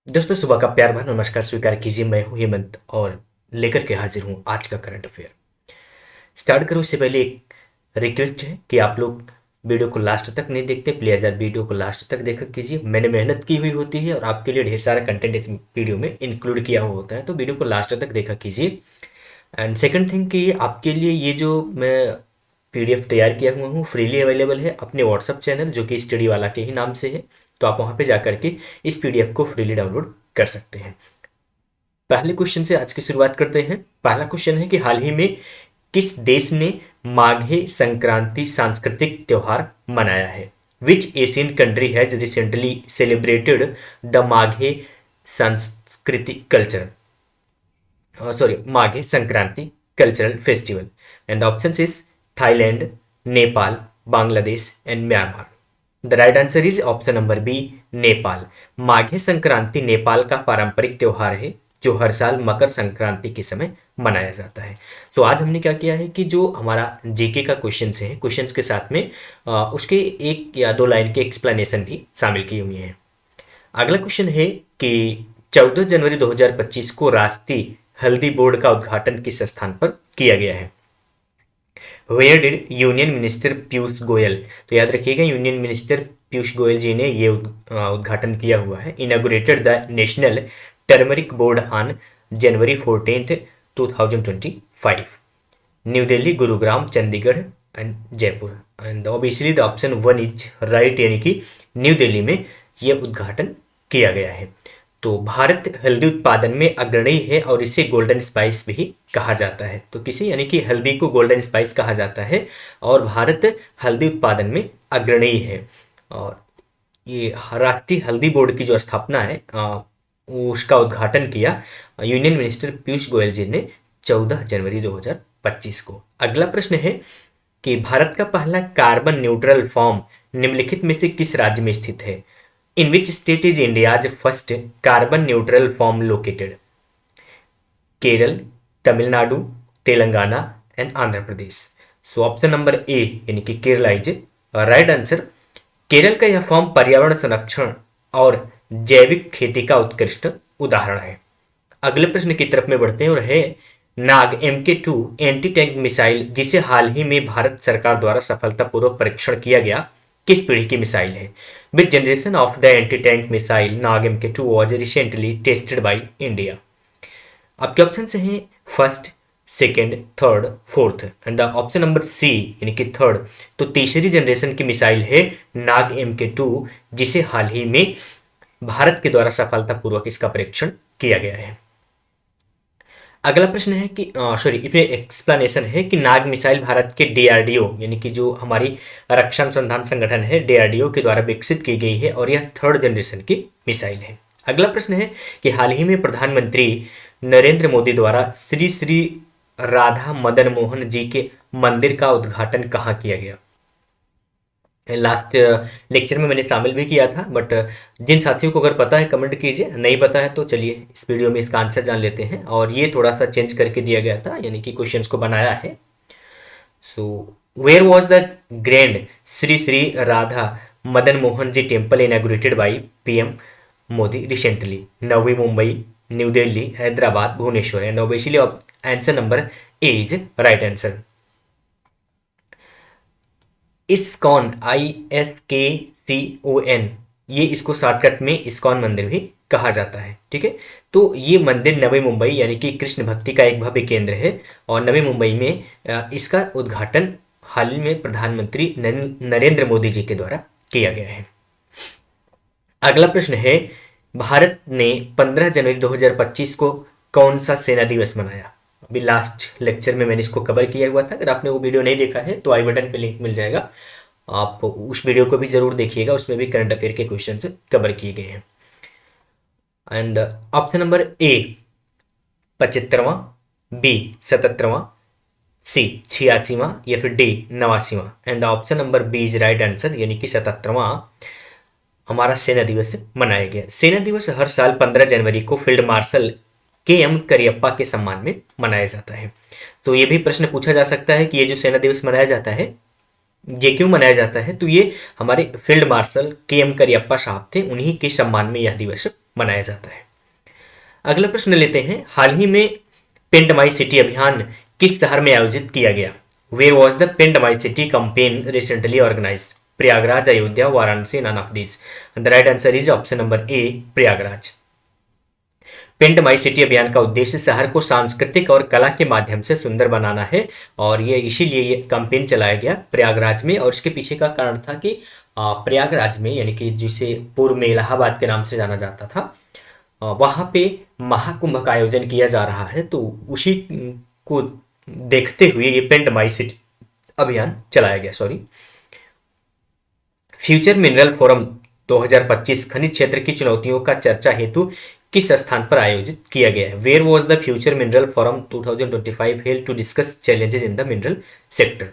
दोस्तों सुबह का प्यार भरा नमस्कार स्वीकार कीजिए। मैं हूं हेमंत और लेकर के हाजिर हूं आज का करंट अफेयर। स्टार्ट करो उससे पहले एक रिक्वेस्ट है कि आप लोग वीडियो को लास्ट तक नहीं देखते, प्लीज यार वीडियो को लास्ट तक देखा कीजिए। मैंने मेहनत की हुई होती है और आपके लिए ढेर सारा कंटेंट इस वीडियो में इंक्लूड किया हुआ होता है, तो वीडियो को लास्ट तक देखा कीजिए। एंड सेकंड थिंग कि आपके लिए ये जो मैं पीडीएफ तैयार किया हुआ हूँ फ्रीली अवेलेबल है अपने व्हाट्सअप चैनल जो कि स्टडी वाला के ही नाम से है, तो आप वहाँ पे जा करके इस पीडीएफ को फ्रीली डाउनलोड कर सकते हैं। पहले क्वेश्चन से आज की शुरुआत करते हैं। पहला क्वेश्चन है कि हाल ही में किस देश ने माघे संक्रांति सांस्कृतिक त्योहार मनाया है? Which Asian country has recently celebrated the Maghe सांस्कृतिक culture sorry Maghe Sankranti cultural festival? And the option is Thailand, Nepal, Bangladesh and Myanmar. The right answer is option number B, Nepal. Maghe Sankranti Nepal का पारंपरिक त्योहार है जो हर साल मकर संक्रांति के समय मनाया जाता है। सो आज हमने क्या किया है कि जो हमारा जीके का क्वेश्चन है, क्वेश्चंस के साथ में उसके एक या दो लाइन के एक्सप्लेनेशन भी शामिल किए हुए हैं। अगला क्वेश्चन है कि 14 जनवरी 2025 को राष्ट्रीय हल्दी बोर्ड का उद्घाटन किस स्थान पर किया गया है? Where did union minister Piyush Goyal, तो याद रखिएगा यूनियन मिनिस्टर पीयूष गोयल जी ने ये उद्घाटन किया हुआ है। Inaugurated the national turmeric board on January 14th 2025। New Delhi, Gurugram, Chandigarh and Jaipur. And obviously the option one is right, यानी कि न्यू दिल्ली में यह उद्घाटन किया गया है। तो भारत हल्दी उत्पादन में अग्रणी है और इसे गोल्डन स्पाइस भी कहा जाता है। तो किसे, यानी कि हल्दी को गोल्डन स्पाइस कहा जाता है और भारत हल्दी उत्पादन में अग्रणी है। और ये राष्ट्रीय हल्दी बोर्ड की जो स्थापना है उसका उद्घाटन किया यूनियन मिनिस्टर पीयूष गोयल जी ने 14 जनवरी 2025 को। अगला प्रश्न है कि भारत का पहला कार्बन न्यूट्रल फॉर्म निम्नलिखित में से किस राज्य में स्थित है? In which state is India's first carbon neutral farm located? Kerala, Tamil Nadu, Telangana and Andhra Pradesh. So option number A यानी कि Kerala is right answer. Kerala का यह फॉर्म पर्यावरण संरक्षण और जैविक खेती का उत्कृष्ट उदाहरण है। अगले प्रश्न की तरफ में बढ़ते हैं और है नाग MK2 एंटी टैंक मिसाइल जिसे हाल ही में भारत सरकार द्वारा सफलतापूर्वक परीक्षण किया गया किस पीढ़ी की मिसाइल है? Which generation of the anti tank missile Nag MK2 was recently tested by India? आपके ऑप्शन हैं first, second, third, fourth. And the option number C यानी कि थर्ड, तो तीसरी जनरेशन की मिसाइल है नाग MK2 जिसे हाल ही में भारत के द्वारा सफलतापूर्वक इसका परीक्षण किया गया है। अगला प्रश्न है कि सॉरी इसमें एक्सप्लेनेशन है कि नाग मिसाइल भारत के DRDO यानी कि जो हमारी रक्षा अनुसंधान संगठन है DRDO के द्वारा विकसित की गई है और यह थर्ड जनरेशन की मिसाइल है। अगला प्रश्न है कि हाल ही में प्रधानमंत्री नरेंद्र मोदी द्वारा श्री श्री राधा मदन मोहन जी के मंदिर का उद्घाटन कहाँ किया गया? लास्ट लेक्चर में मैंने शामिल भी किया था, बट जिन साथियों को अगर पता है कमेंट कीजिए, नहीं पता है तो चलिए इस वीडियो में इसका आंसर जान लेते हैं। और ये थोड़ा सा चेंज करके दिया गया था, यानी कि क्वेश्चंस को बनाया है। So where was the grand Shri Shri Radha Madan Mohan ji temple inaugurated by PM Modi recently? Navi Mumbai, new Delhi, Hyderabad, Bhubaneswar. And obviously answer number A is right answer. ISKCON ISKCON, ये इसको शॉर्टकट में इस्कॉन मंदिर भी कहा जाता है। ठीक है, तो ये मंदिर नवी मुंबई यानी कि कृष्ण भक्ति का एक भव्य केंद्र है और नवी मुंबई में इसका उद्घाटन हाल ही में प्रधानमंत्री नरेंद्र मोदी जी के द्वारा किया गया है। अगला प्रश्न है भारत ने 15 जनवरी 2025 को कौन सा सेना दिवस मनाया? अभी लास्ट लेक्चर में मैंने इसको कवर किया हुआ था, अगर आपने वो वीडियो नहीं देखा है तो आई बटन पे लिंक मिल जाएगा, आप उस वीडियो को भी जरूर देखिएगा, उसमें भी करंट अफेयर के क्वेश्चन कवर किए गए हैं। एंड ऑप्शन नंबर ए 75वां, बी 77वां, सी 86वां या फिर डी 89वां। And option number B is right answer, यानी कि 77वां हमारा सेना दिवस मनाया गया। सेना दिवस हर साल 15 जनवरी को फील्ड मार्शल KM करियप्पा के सम्मान में मनाया जाता है। तो ये भी प्रश्न पूछा जा सकता है कि ये जो सेना दिवस मनाया जाता है ये क्यों मनाया जाता है? तो ये हमारे फील्ड मार्शल KM करियप्पा साहब थे, उन्हीं के सम्मान में यह दिवस मनाया जाता है। अगला प्रश्न लेते हैं, हाल ही में पेंट माई सिटी अभियान किस शहर में आयोजित किया गया? Where was the paint my city campaign recently organize? Prayagraj, Ayodhya, Varanasi, none of this. The right answer is option number A, Prayagraj. Paint my city अभियान का उद्देश्य शहर को सांस्कृतिक और कला के माध्यम से सुंदर बनाना है और ये इसीलिए ये कैंपेन चलाया गया प्रयागराज में। और इसके पीछे का कारण था कि प्रयागराज में, यानी कि जिसे पूर्व में इलाहाबाद के नाम से जाना जाता था, वहाँ पे महाकुंभ का आयोजन किया जा रहा है, तो उसी को देखते हुए ये पेंट माई सिटी अभियान चलाया गया। फ्यूचर मिनरल फोरम 2025 खनिज क्षेत्र की चुनौतियों का चर्चा हेतु किस स्थान पर आयोजित किया गया है? Where was the future mineral forum 2025 held to discuss challenges in the mineral sector?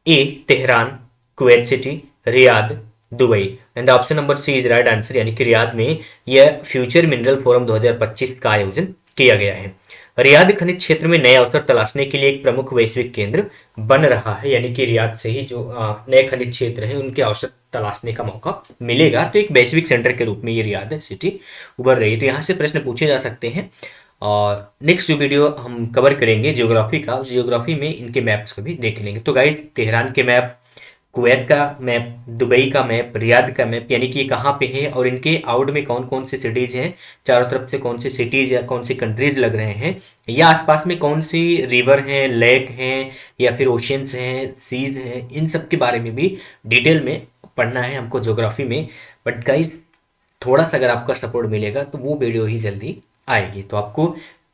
A, Tehran, Kuwait City, Riyadh, Dubai. And option number C is right answer, यानी कि रियाद में यह फ्यूचर मिनरल फोरम 2025 का आयोजन किया गया है। Riyadh खनिज क्षेत्र में नए अवसर तलाशने के लिए एक प्रमुख वैश्विक केंद्र बन रहा है, यानी कि रियाद से ही जो नए खनिज क्षेत्र हैं उनके अवसर तलाशने का मौका मिलेगा, तो एक वैश्विक सेंटर के रूप में ये रियाद सिटी उभर रही है। तो यहाँ से प्रश्न पूछे जा सकते हैं। और नेक्स्ट जो वीडियो हम कवर करेंगे जियोग्राफी का, उस जियोग्राफी में इनके मैप्स को भी देख लेंगे। तो गाइस, तेहरान के मैप, कुवैत का मैप, दुबई का मैप, रियाद का मैप, यानी कि ये कहाँ पे है और इनके आउट में कौन कौन से सिटीज़ हैं, चारों तरफ से कौन सी सिटीज़ या कौन सी कंट्रीज़ लग रहे हैं, या आसपास में कौन सी रिवर हैं, लेक हैं, या फिर ओशियंस हैं, सीज हैं, इन सब के बारे में भी डिटेल में पढ़ना है हमको ज्योग्राफी में। बट गाइस, थोड़ा सा अगर आपका सपोर्ट मिलेगा तो वो वीडियो ही जल्दी आएगी। तो आपको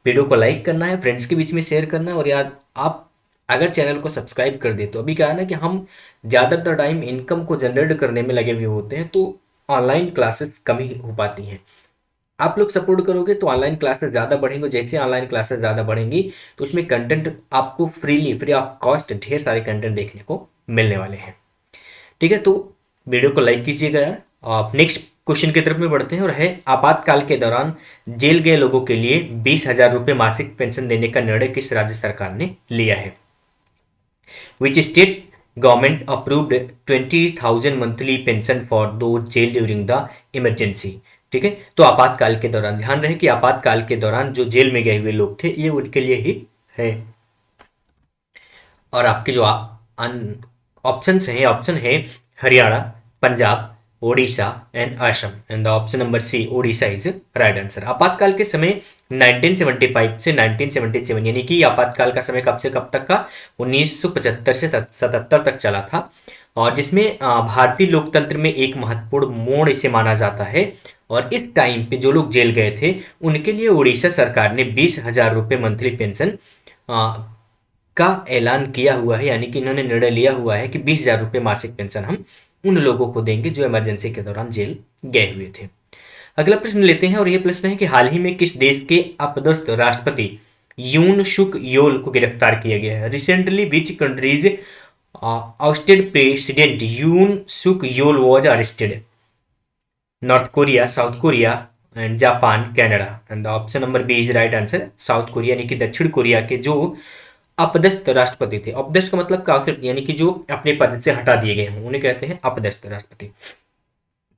वीडियो को लाइक करना है, फ्रेंड्स के बीच में शेयर करना है, और यार आप अगर चैनल को सब्सक्राइब कर दे तो अभी क्या है ना कि हम ज़्यादातर टाइम इनकम को जनरेट करने में लगे हुए होते हैं, तो ऑनलाइन क्लासेस कम ही हो पाती हैं। आप लोग सपोर्ट करोगे तो ऑनलाइन क्लासेस ज़्यादा बढ़ेंगे। जैसे ऑनलाइन क्लासेस ज़्यादा बढ़ेंगी तो उसमें कंटेंट आपको फ्री ऑफ कॉस्ट ढेर सारे कंटेंट देखने को मिलने वाले हैं। ठीक है, तो वीडियो को लाइक कीजिएगा यार। आप नेक्स्ट क्वेश्चन की तरफ में बढ़ते हैं, और है, आपातकाल के दौरान जेल गए लोगों के लिए 20,000 रुपये मासिक पेंशन देने का निर्णय किस राज्य सरकार ने लिया है? Which state government approved 20,000 monthly pension for those jailed during the emergency? ठीक है, तो आपातकाल के दौरान ध्यान रहे कि आपातकाल के दौरान जो जेल में गए हुए लोग थे ये उनके लिए ही है। और आपके जो ऑप्शन है Haryana, Punjab, Odisha and Assam. And the option number C, Odisha is right answer. आपातकाल के समय 1975 से 1977, यानी कि आपातकाल का समय कब से कब तक का? 1975 से 77 तक चला था, और जिसमें भारतीय लोकतंत्र में एक महत्वपूर्ण मोड़ इसे माना जाता है। और इस टाइम पे जो लोग जेल गए थे उनके लिए उड़ीसा सरकार ने 20,000 रुपये मंथली पेंशन का ऐलान किया हुआ है, यानी कि इन्होंने निर्णय लिया हुआ है कि 20,000 रुपये मासिक पेंशन हम उन लोगों को देंगे जो इमरजेंसी के दौरान जेल गए हुए थे। अगला प्रश्न लेते हैं, और यह प्रश्न है कि हाल ही में किस देश के अपदस्थ राष्ट्रपति यून सुक योल को गिरफ्तार किया गया है? Recently which countries ousted president Yoon Suk Yeol was arrested? North Korea, South Korea and Japan, Canada. And option number B is right answer, South Korea, यानी कि दक्षिण कोरिया के जो अपदस्थ राष्ट्रपति थे। अपदस्थ का मतलब क्या? यानी कि जो अपने पद से हटा दिए गए हों उन्हें कहते हैं अपदस्थ राष्ट्रपति।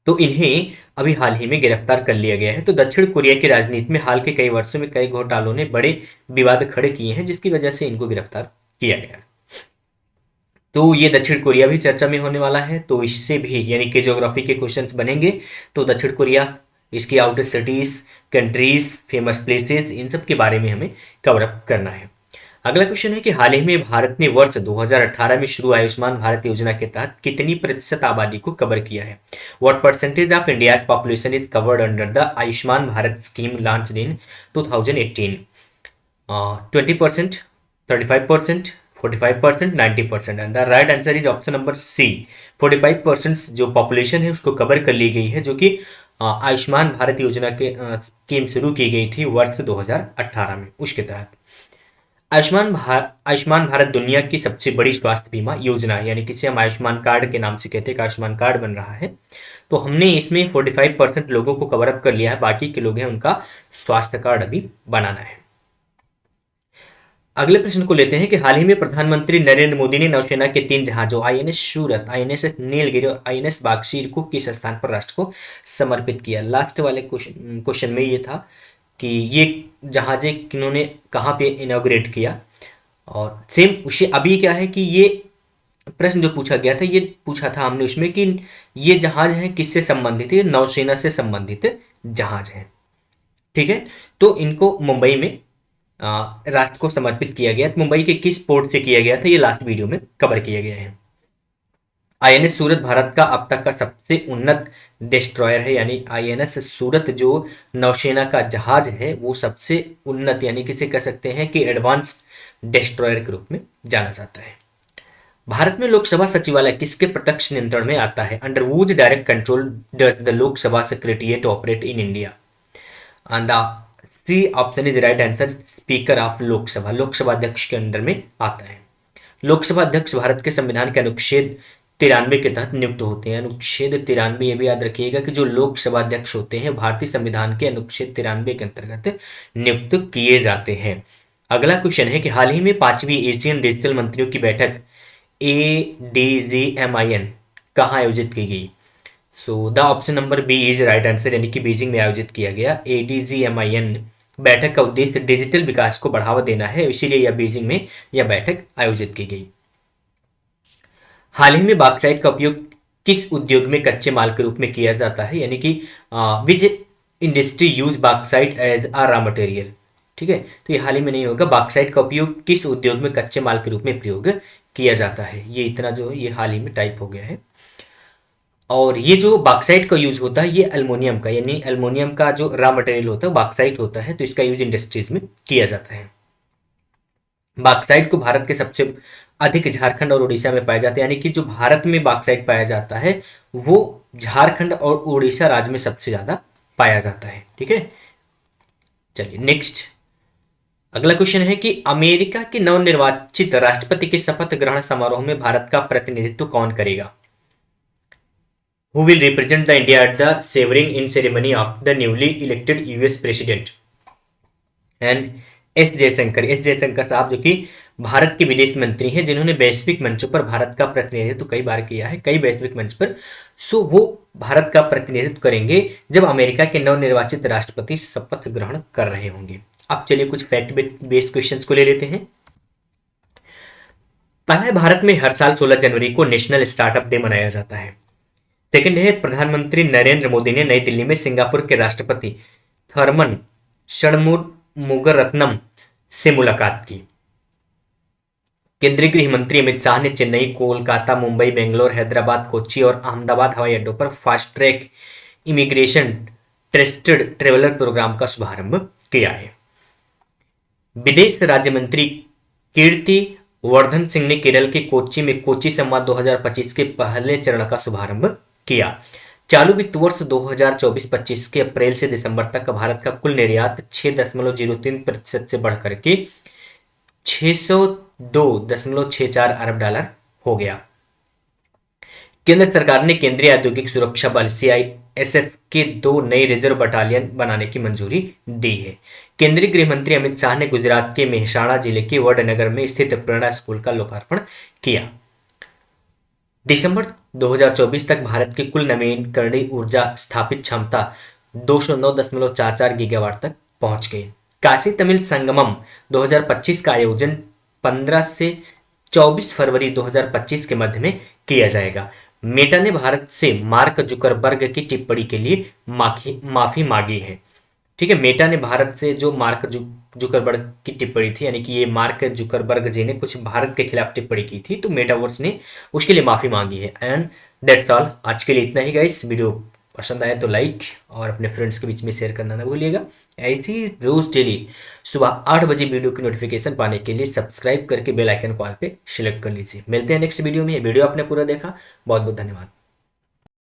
तो इन्हें अभी हाल ही में गिरफ्तार कर लिया गया है। तो दक्षिण कोरिया की राजनीति में हाल के कई वर्षों में कई घोटालों ने बड़े विवाद खड़े किए हैं, जिसकी वजह से इनको गिरफ्तार किया गया। तो ये दक्षिण कोरिया भी चर्चा में होने वाला है, तो इससे भी यानी कि ज्योग्राफी के क्वेश्चंस बनेंगे। तो दक्षिण कोरिया, इसकी outer cities, countries, famous places, इन सब के बारे में हमें कवर अप करना है। अगला क्वेश्चन है कि हाल ही में भारत ने वर्ष 2018 में शुरू आयुष्मान भारत योजना के तहत कितनी प्रतिशत आबादी को कवर किया है? What percentage of India's population is covered under the Ayushman Bharat scheme launched in 2018? 20%, 35%, 45%, 90%। And the right answer is option number C, 45% जो पॉपुलेशन है उसको कवर कर ली गई है, जो कि आयुष्मान भारत योजना के स्कीम शुरू की गई थी वर्ष 2018 में, उसके तहत। आयुष्मान भारत दुनिया की सबसे बड़ी स्वास्थ्य बीमा योजना है, यानी किसे हम आयुष्मान कार्ड के नाम से कहते हैं कि आयुष्मान कार्ड बन रहा है। तो हमने इसमें 45% लोगों को कवर अप कर लिया है, बाकी के लोग हैं उनका स्वास्थ्य कार्ड अभी बनाना है। अगले प्रश्न को लेते हैं कि हाल ही में प्रधानमंत्री नरेंद्र मोदी ने नौसेना के 3 जहाजों आईएनएस सूरत, आईएनएस नीलगिरी और आईएनएस बागशीर को किस स्थान पर राष्ट्र को समर्पित किया। लास्ट वाले क्वेश्चन में ये था कि ये जहाजें किन्होंने कहाँ पे इनॉग्रेट किया, और सेम उसे अभी क्या है कि ये प्रश्न जो पूछा गया था, ये पूछा था हमने उसमें कि ये जहाज हैं किससे संबंधित है, नौसेना से संबंधित जहाज हैं। ठीक है, तो इनको मुंबई में राष्ट्र को समर्पित किया गया। मुंबई के किस पोर्ट से किया गया था, ये लास्ट वीडियो में कवर किया गया है। आईएनएस सूरत भारत का अब तक का सबसे उन्नत डिस्ट्रॉयर है, यानी आईएनएस सूरत जो नौसेना का जहाज है वो सबसे उन्नत, यानी किसे कह सकते हैं कि एडवांस डिस्ट्रॉयर के रूप में जाना जाता है। भारत में लोकसभा सचिवालय किसके प्रत्यक्ष नियंत्रण में आता है? Under which direct control does the Lok Sabha secretariat operate in India? And the C option is right answer, speaker of Lok Sabha, Lok Sabha अध्यक्ष के अंडर में आता है। लोकसभा अध्यक्ष भारत के संविधान के अनुच्छेद 93 के तहत नियुक्त होते हैं। अनुच्छेद 93, ये भी याद रखिएगा कि जो लोकसभा अध्यक्ष होते हैं भारतीय संविधान के अनुच्छेद 93 के अंतर्गत नियुक्त किए जाते हैं। अगला क्वेश्चन है कि हाल ही में 5वीं एशियन डिजिटल मंत्रियों की बैठक ADGMIN कहाँ आयोजित की गई? So the option number B is right answer, यानी कि बीजिंग में आयोजित किया गया। ADGMIN बैठक का उद्देश्य डिजिटल विकास को बढ़ावा देना है, इसीलिए यह बीजिंग में यह बैठक आयोजित की गई। हाल ही में बॉक्साइट का उपयोग किस उद्योग में कच्चे माल के रूप में किया जाता है, यानी कि which industry use bauxite as a raw material? ठीक है, तो ये हाल ही में नहीं होगा। बॉक्साइट का उपयोग किस उद्योग में कच्चे माल के रूप में प्रयोग किया जाता है, ये इतना जो ये हाल ही में टाइप हो गया है। और ये जो बॉक्साइट का यूज होता है ये एल्युमिनियम का, यानी एल्युमिनियम का जो रॉ मटेरियल होता है बॉक्साइट होता है, तो इसका यूज इंडस्ट्रीज में किया जाता है। बॉक्साइट को भारत के सबसे अधिक झारखंड और उड़ीसा में पाया जाता है, यानी कि जो भारत में बॉक्साइट पाया जाता है वो झारखंड और उड़ीसा राज्य में सबसे ज्यादा पाया जाता है। ठीक है, चलिए नेक्स्ट अगला क्वेश्चन है कि अमेरिका के नवनिर्वाचित राष्ट्रपति के शपथ ग्रहण समारोह में भारत का प्रतिनिधित्व कौन करेगा? Who will represent the India at the swearing-in ceremony of the newly elected US president? And S Jaishankar साहब जो कि भारत के विदेश मंत्री हैं, जिन्होंने वैश्विक मंचों पर भारत का प्रतिनिधित्व कई बार किया है, कई वैश्विक मंच पर। सो वो भारत का प्रतिनिधित्व करेंगे जब अमेरिका के नवनिर्वाचित राष्ट्रपति शपथ ग्रहण कर रहे होंगे। अब चलिए कुछ फैक्ट बेस्ड क्वेश्चंस को ले लेते हैं। पहला है, भारत में हर साल 16 जनवरी को नेशनल स्टार्टअप डे मनाया जाता है। सेकंड है, प्रधानमंत्री नरेंद्र मोदी ने नई दिल्ली में सिंगापुर के राष्ट्रपति थर्मन षणमुगरत्नम से मुलाकात की। केंद्रीय गृह मंत्री अमित शाह ने चेन्नई, कोलकाता, मुंबई, बेंगलोर, हैदराबाद, कोच्चि और अहमदाबाद हवाई अड्डों पर fast track immigration trusted traveller programme का शुभारंभ किया है। विदेश राज्य मंत्री कीर्ति वर्धन सिंह ने केरल के कोच्चि में कोच्चि संवाद 2025 के पहले चरण का शुभारंभ किया। चालू वित्त वर्ष 2024-25 के अप्रैल से दिसंबर तक भारत का कुल निर्यात 6.03% से बढ़कर के 602.64 अरब डॉलर हो गया। केंद्र सरकार ने केंद्रीय औद्योगिक सुरक्षा बल CISF के 2 नए रिजर्व बटालियन बनाने की मंजूरी दी है। केंद्रीय गृह मंत्री अमित शाह ने गुजरात के मेहसाणा जिले के वडनगर में स्थित प्रेरणा स्कूल का लोकार्पण किया। दिसंबर 2024 तक भारत की कुल नवीकरणीय ऊर्जा स्थापित क्षमता 209.44 गीगावाट तक पहुंच गई। काशी तमिल संगमम 2025 का आयोजन 15 से 24 फरवरी 2025 के मध्य में किया जाएगा। मेटा ने भारत से मार्क जुकरबर्ग की टिप्पणी के लिए माफी मांगी है। ठीक है, मेटा ने भारत से जो मार्क जुकरबर्ग की टिप्पणी थी, यानी कि ये मार्क जुकरबर्ग जी ने कुछ भारत के खिलाफ टिप्पणी की थी, तो मेटावर्स ने उसके लिए माफी मांगी है। एंड दैट्स ऑल, आज के लिए इतना ही गाइस। वीडियो पसंद आया तो लाइक और अपने फ्रेंड्स के बीच में शेयर करना ना भूलिएगा। ऐसी रोज डेली सुबह 8 बजे वीडियो की नोटिफिकेशन पाने के लिए सब्सक्राइब करके बेल आइकन कॉल पे सिलेक्ट कर लीजिए। मिलते हैं नेक्स्ट वीडियो में। वीडियो आपने पूरा देखा, बहुत बहुत धन्यवाद।